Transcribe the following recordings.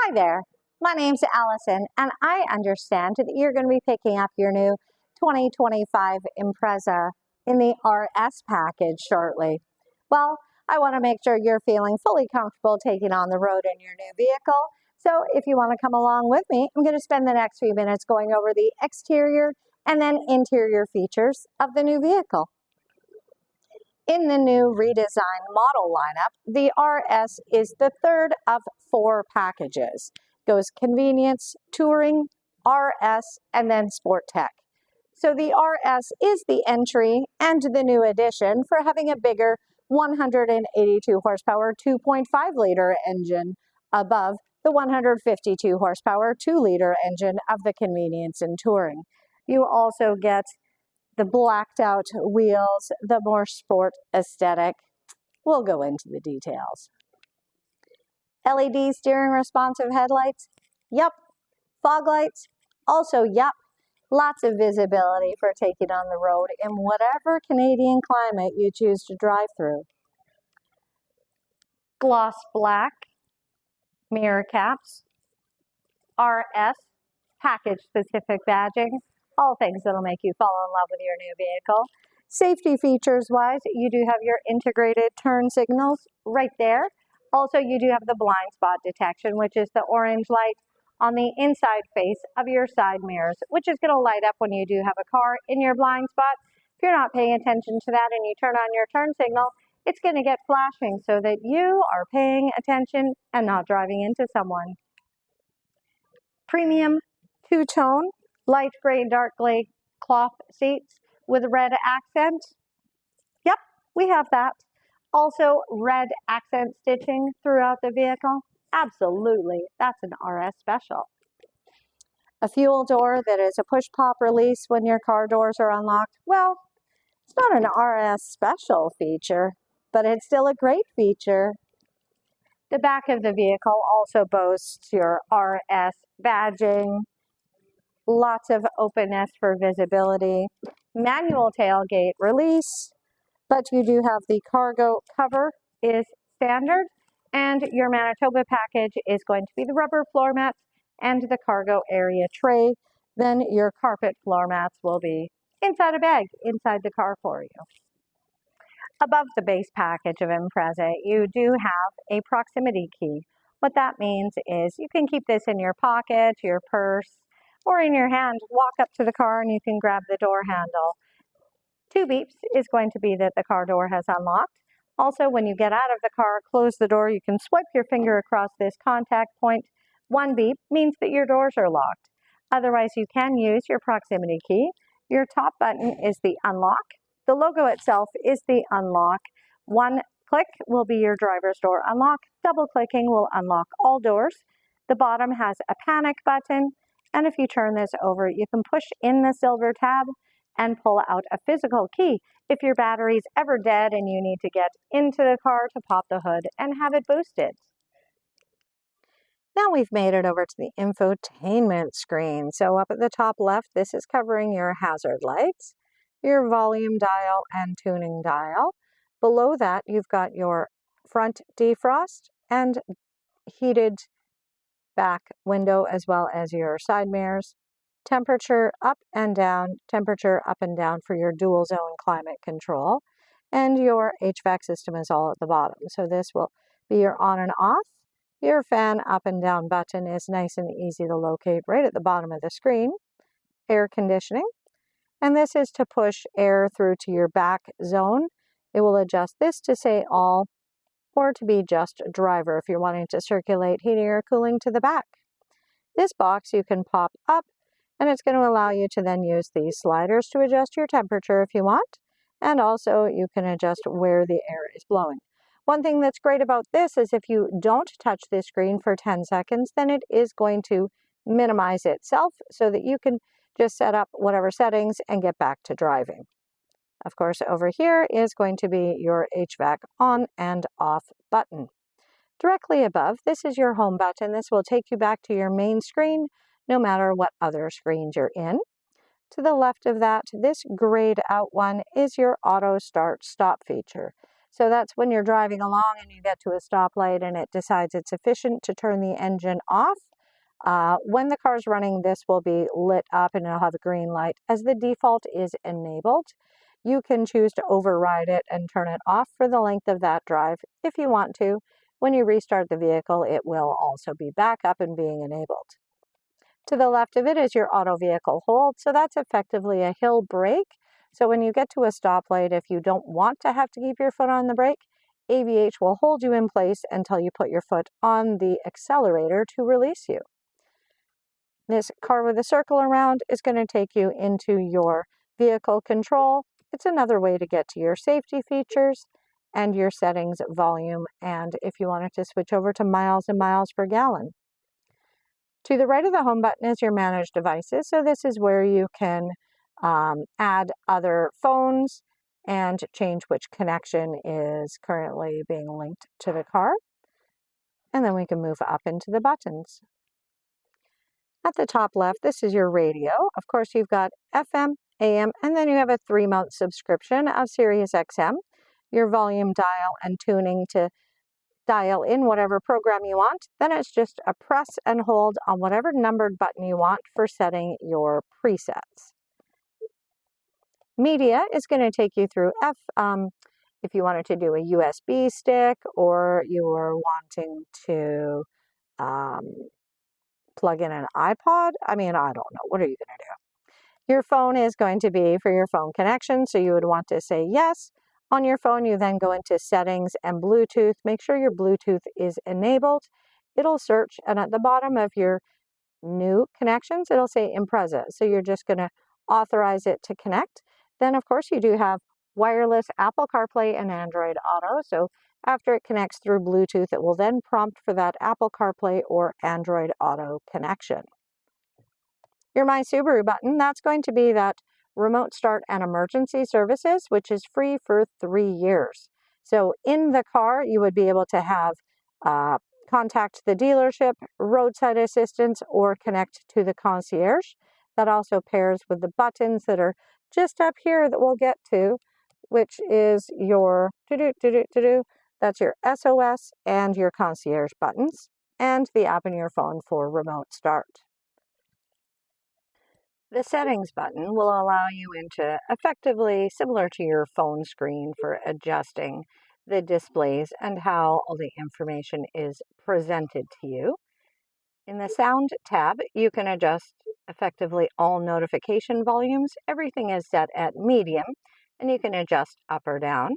Hi there, my name's Allison, and I understand that you're going to be picking up your new 2025 Impreza in the RS package shortly. Well, I want to make sure you're feeling fully comfortable taking on the road in your new vehicle. So if you want to come along with me, I'm going to spend the next few minutes going over the exterior and then interior features of the new vehicle. In the new redesigned model lineup, the RS is the third of 4 packages. Goes convenience, touring, RS, and then sport tech. So the RS is the entry and the new addition for having a bigger 182 horsepower 2.5 liter engine above the 152 horsepower 2 liter engine of the convenience and touring. You also get the blacked out wheels, the more sport aesthetic. We'll go into the details. LED steering responsive headlights? Yup. Fog lights? Also yup. Lots of visibility for taking on the road in whatever Canadian climate you choose to drive through. Gloss black, mirror caps, RS, package specific badging, all things that'll make you fall in love with your new vehicle. Safety features wise, you do have your integrated turn signals right there. Also, you do have the blind spot detection, which is the orange light on the inside face of your side mirrors, which is going to light up when you do have a car in your blind spot. If you're not paying attention to that and you turn on your turn signal, it's going to get flashing so that you are paying attention and not driving into someone. Premium two-tone, light gray, dark gray cloth seats with red accent. Yep, we have that. Also, red accent stitching throughout the vehicle. Absolutely, that's an RS special. A fuel door that is a push-pop release when your car doors are unlocked. Well, it's not an RS special feature, but it's still a great feature. The back of the vehicle also boasts your RS badging, lots of openness for visibility, manual tailgate release, but you do have the cargo cover is standard, and your Manitoba package is going to be the rubber floor mats and the cargo area tray. Then your carpet floor mats will be inside a bag inside the car for you. Above the base package of Impreza, you do have a proximity key. What that means is you can keep this in your pocket, your purse, or in your hand. Walk up to the car and you can grab the door handle. 2 beeps is going to be that the car door has unlocked. Also, when you get out of the car, close the door, you can swipe your finger across this contact point. 1 beep means that your doors are locked. Otherwise, you can use your proximity key. Your top button is the unlock. The logo itself is the unlock. 1 click will be your driver's door unlock. Double clicking will unlock all doors. The bottom has a panic button. And if you turn this over, you can push in the silver tab and pull out a physical key if your battery's ever dead and you need to get into the car to pop the hood and have it boosted. Now we've made it over to the infotainment screen. So up at the top left, this is covering your hazard lights, your volume dial and tuning dial. Below that, you've got your front defrost and heated back window as well as your side mirrors. Temperature up and down for your dual zone climate control. And your HVAC system is all at the bottom. So this will be your on and off. Your fan up and down button is nice and easy to locate right at the bottom of the screen. Air conditioning. And this is to push air through to your back zone. It will adjust this to say all or to be just driver if you're wanting to circulate heating or cooling to the back. This box you can pop up and it's going to allow you to then use these sliders to adjust your temperature if you want. And also you can adjust where the air is blowing. One thing that's great about this is if you don't touch this screen for 10 seconds, then it is going to minimize itself so that you can just set up whatever settings and get back to driving. Of course, over here is going to be your HVAC on and off button. Directly above, this is your home button. This will take you back to your main screen, no matter what other screens you're in. To the left of that, this grayed out one is your auto start stop feature. So that's when you're driving along and you get to a stoplight and it decides it's efficient to turn the engine off. When the car's running, this will be lit up and it'll have a green light. As the default is enabled, you can choose to override it and turn it off for the length of that drive if you want to. When you restart the vehicle, it will also be back up and being enabled. To the left of it is your auto vehicle hold. So that's effectively a hill brake. So when you get to a stoplight, if you don't want to have to keep your foot on the brake, AVH will hold you in place until you put your foot on the accelerator to release you. This car with a circle around is going to take you into your vehicle control. It's another way to get to your safety features and your settings, volume, and if you wanted to switch over to miles and miles per gallon. To the right of the home button is your manage devices. So this is where you can add other phones and change which connection is currently being linked to the car. And then we can move up into the buttons. At the top left, this is your radio. Of course, you've got FM, AM, and then you have a 3-month subscription of Sirius XM, your volume dial and tuning to dial in whatever program you want. Then it's just a press and hold on whatever numbered button you want for setting your presets. Media is going to take you through if you wanted to do a USB stick or you were wanting to plug in an iPod. I mean, I don't know. What are you going to do? Your phone is going to be for your phone connection. So you would want to say yes. On your phone, you then go into settings and Bluetooth. Make sure your Bluetooth is enabled. It'll search, and at the bottom of your new connections, it'll say Impreza. So you're just going to authorize it to connect. Then, of course, you do have wireless Apple CarPlay and Android Auto. So after it connects through Bluetooth, it will then prompt for that Apple CarPlay or Android Auto connection. Your My Subaru button, that's going to be that remote start and emergency services, which is free for 3 years. So in the car, you would be able to have contact the dealership, roadside assistance, or connect to the concierge. That also pairs with the buttons that are just up here that we'll get to, which is your that's your SOS and your concierge buttons, and the app in your phone for remote start. The settings button will allow you into effectively similar to your phone screen for adjusting the displays and how all the information is presented to you. In the sound tab, you can adjust effectively all notification volumes. Everything is set at medium, and you can adjust up or down.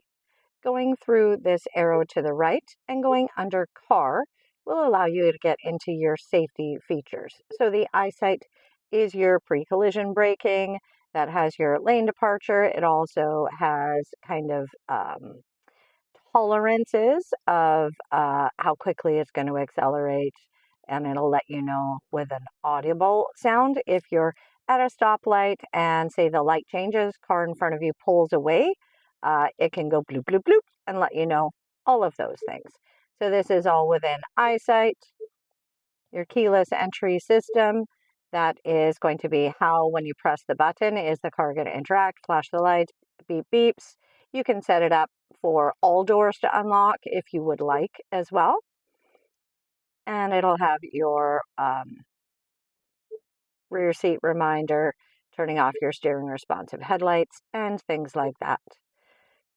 Going through this arrow to the right and going under car will allow you to get into your safety features. So the eyesight is your pre-collision braking. That has your lane departure. It also has kind of tolerances of how quickly it's going to accelerate, and it'll let you know with an audible sound if you're at a stoplight and say the light changes, car in front of you pulls away, it can go bloop, bloop, bloop and let you know all of those things. So this is all within eyesight. Your keyless entry system, that is going to be how when you press the button, is the car going to interact, flash the lights, beep beeps. You can set it up for all doors to unlock if you would like as well. And it'll have your rear seat reminder, turning off your steering responsive headlights, and things like that.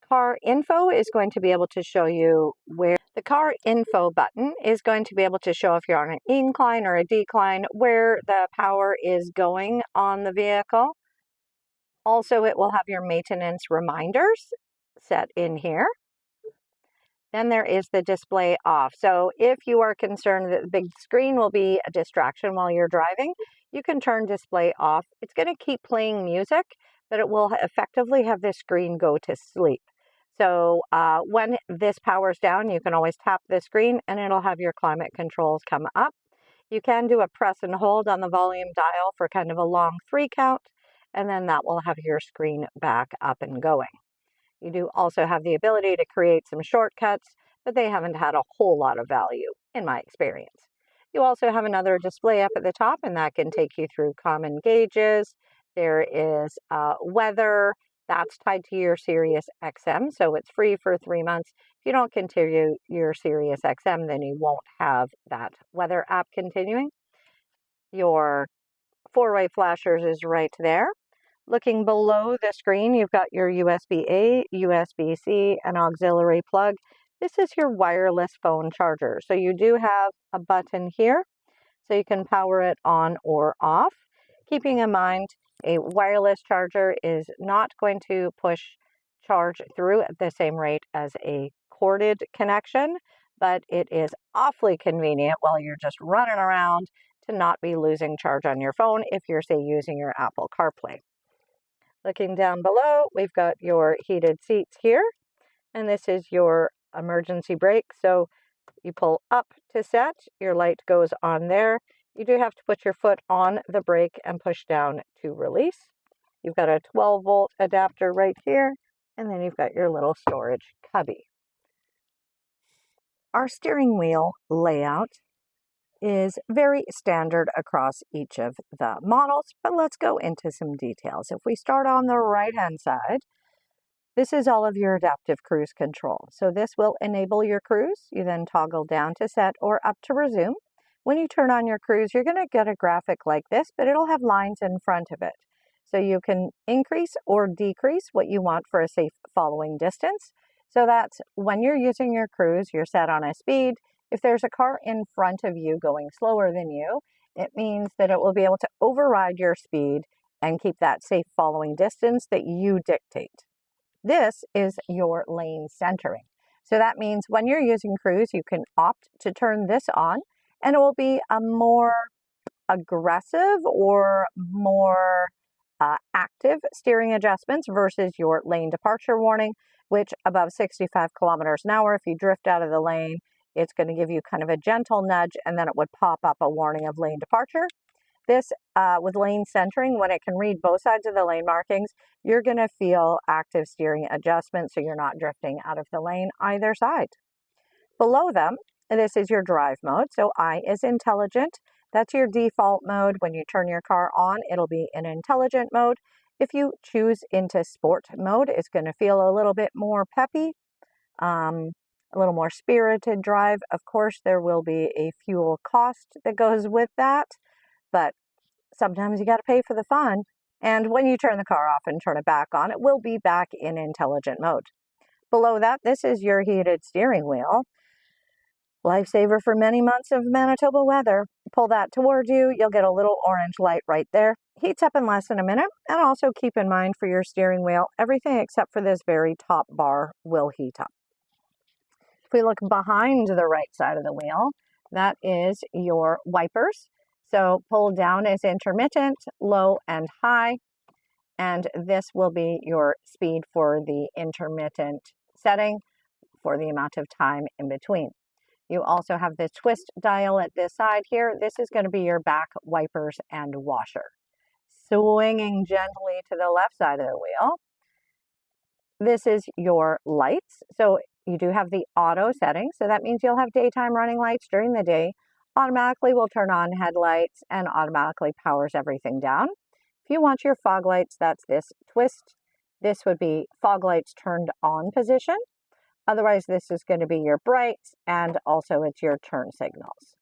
Car info is going to be able to show you where the car info button is going to be able to show if you're on an incline or a decline, where the power is going on the vehicle. Also, it will have your maintenance reminders set in here. Then there is the display off. So if you are concerned that the big screen will be a distraction while you're driving, you can turn display off. It's going to keep playing music, but it will effectively have this screen go to sleep. So when this powers down, you can always tap the screen and it'll have your climate controls come up. You can do a press and hold on the volume dial for kind of a long 3 count, and then that will have your screen back up and going. You do also have the ability to create some shortcuts, but they haven't had a whole lot of value in my experience. You also have another display up at the top, and that can take you through common gauges. There is weather That's tied to your Sirius XM, so it's free for 3 months. If you don't continue your Sirius XM, then you won't have that weather app continuing. Your 4-way flashers is right there. Looking below the screen, you've got your USB-A, USB-C, and auxiliary plug. This is your wireless phone charger. So you do have a button here, so you can power it on or off. Keeping in mind, a wireless charger is not going to push charge through at the same rate as a corded connection, but it is awfully convenient while you're just running around to not be losing charge on your phone if you're, say, using your Apple CarPlay. Looking down below, we've got your heated seats here, and this is your emergency brake. So you pull up to set, your light goes on there. You do have to put your foot on the brake and push down to release. You've got a 12-volt adapter right here, and then you've got your little storage cubby. Our steering wheel layout is very standard across each of the models, but let's go into some details. If we start on the right-hand side, this is all of your adaptive cruise control. So this will enable your cruise. You then toggle down to set or up to resume. When you turn on your cruise, you're going to get a graphic like this, but it'll have lines in front of it. So you can increase or decrease what you want for a safe following distance. So that's when you're using your cruise, you're set on a speed. If there's a car in front of you going slower than you, it means that it will be able to override your speed and keep that safe following distance that you dictate. This is your lane centering. So that means when you're using cruise, you can opt to turn this on, and it will be a more aggressive or more active steering adjustments versus your lane departure warning, which above 65 kilometers an hour, if you drift out of the lane, it's going to give you kind of a gentle nudge, and then it would pop up a warning of lane departure. This, with lane centering, when it can read both sides of the lane markings, you're going to feel active steering adjustments, so you're not drifting out of the lane either side. Below them, this is your drive mode. So I is intelligent. That's your default mode. When you turn your car on, it'll be in intelligent mode. If you choose into sport mode, it's going to feel a little bit more peppy, a little more spirited drive. Of course, there will be a fuel cost that goes with that, but sometimes you got to pay for the fun. And when you turn the car off and turn it back on, it will be back in intelligent mode. Below that, this is your heated steering wheel. Lifesaver for many months of Manitoba weather. Pull that toward you, you'll get a little orange light right there. Heats up in less than a minute. And also keep in mind for your steering wheel, everything except for this very top bar will heat up. If we look behind the right side of the wheel, that is your wipers. So pull down is intermittent, low and high, and this will be your speed for the intermittent setting for the amount of time in between. You also have the twist dial at this side here. This is going to be your back wipers and washer. Swinging gently to the left side of the wheel, this is your lights. So you do have the auto setting, so that means you'll have daytime running lights during the day. Automatically will turn on headlights and automatically powers everything down. If you want your fog lights, that's this twist. This would be fog lights turned on position. Otherwise, this is going to be your brights, and also it's your turn signals.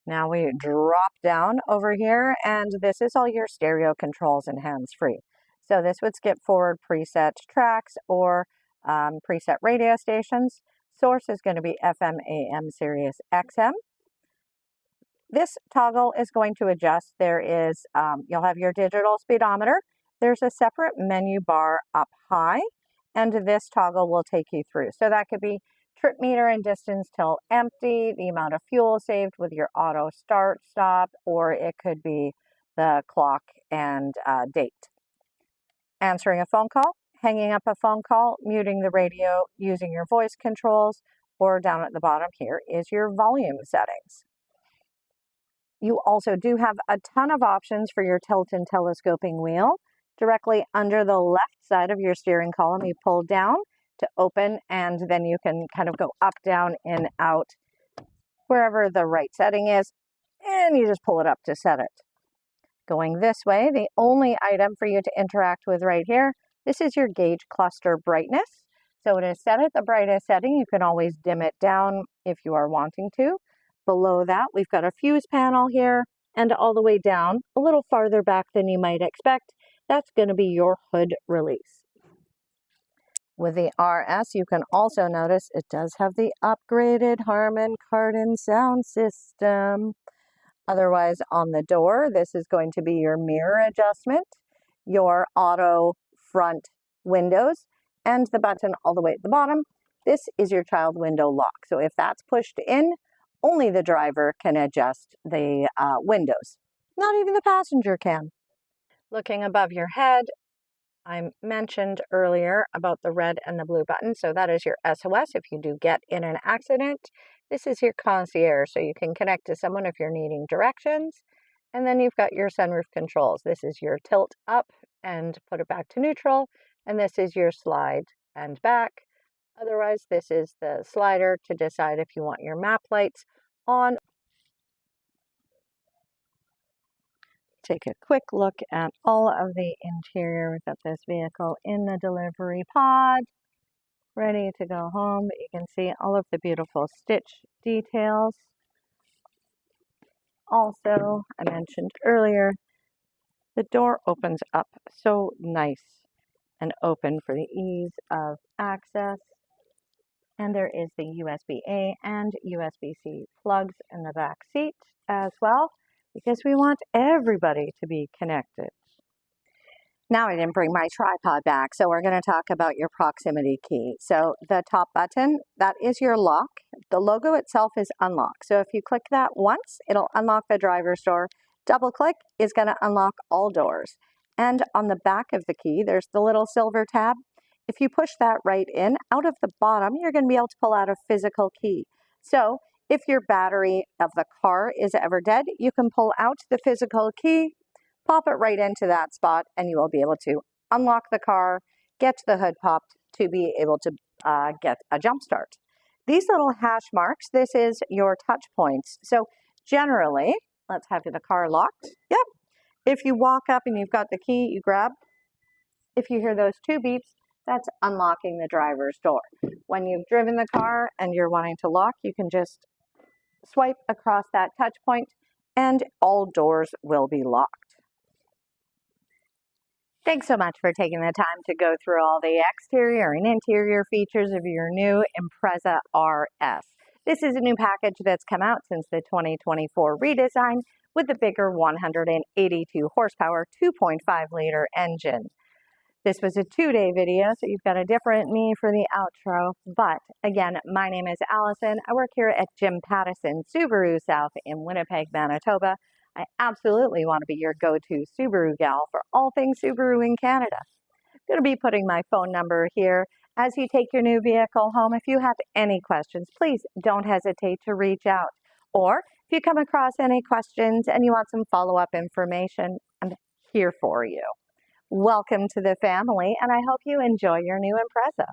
Now we drop down over here, and this is all your stereo controls and hands-free. So this would skip forward preset tracks or preset radio stations. Source is going to be FM, AM, Sirius XM. This toggle is going to adjust. There is, you'll have your digital speedometer. There's a separate menu bar up high, and this toggle will take you through. So that could be trip meter and distance till empty, the amount of fuel saved with your auto start stop, or it could be the clock and date. Answering a phone call, hanging up a phone call, muting the radio using your voice controls, or down at the bottom here is your volume settings. You also do have a ton of options for your tilt and telescoping wheel. Directly under the left side of your steering column, you pull down to open, and then you can kind of go up, down, in, out, wherever the right setting is, and you just pull it up to set it. Going this way, the only item for you to interact with right here, this is your gauge cluster brightness. So it is set at the brightest setting. You can always dim it down if you are wanting to. Below that, we've got a fuse panel here, and all the way down, a little farther back than you might expect, that's going to be your hood release. With the RS, you can also notice it does have the upgraded Harman Kardon sound system. Otherwise, on the door, this is going to be your mirror adjustment, your auto front windows, and the button all the way at the bottom. This is your child window lock. So if that's pushed in, only the driver can adjust the windows. Not even the passenger can. Looking above your head, I mentioned earlier about the red and the blue button. So that is your SOS if you do get in an accident. This is your concierge, so you can connect to someone if you're needing directions. And then you've got your sunroof controls. This is your tilt up and put it back to neutral. And this is your slide and back. Otherwise, this is the slider to decide if you want your map lights on. Take a quick look at all of the interior. We've got this vehicle in the delivery pod, ready to go home. You can see all of the beautiful stitch details. Also, I mentioned earlier, the door opens up so nice and open for the ease of access. And there is the USB-A and USB-C plugs in the back seat as well, because we want everybody to be connected. Now I didn't bring my tripod back, so we're going to talk about your proximity key. So the top button, that is your lock. The logo itself is unlock. So if you click that once, it'll unlock the driver's door. Double click is going to unlock all doors. And on the back of the key, there's the little silver tab. If you push that right in, out of the bottom, you're going to be able to pull out a physical key. So if your battery of the car is ever dead, you can pull out the physical key, pop it right into that spot, and you will be able to unlock the car, get the hood popped to be able to get a jump start. These little hash marks, this is your touch points. So generally, let's have the car locked. Yep. If you walk up and you've got the key, you grab. If you hear those two beeps, that's unlocking the driver's door. When you've driven the car and you're wanting to lock, you can just swipe across that touch point and all doors will be locked. Thanks so much for taking the time to go through all the exterior and interior features of your new Impreza RS. This is a new package that's come out since the 2024 redesign with the bigger 182 horsepower 2.5-liter engine. This was a 2-day video, so you've got a different me for the outro. But again, my name is Allison. I work here at Jim Pattison Subaru South in Winnipeg, Manitoba. I absolutely want to be your go-to Subaru gal for all things Subaru in Canada. I'm going to be putting my phone number here as you take your new vehicle home. If you have any questions, please don't hesitate to reach out. Or if you come across any questions and you want some follow-up information, I'm here for you. Welcome to the family, and I hope you enjoy your new Impreza.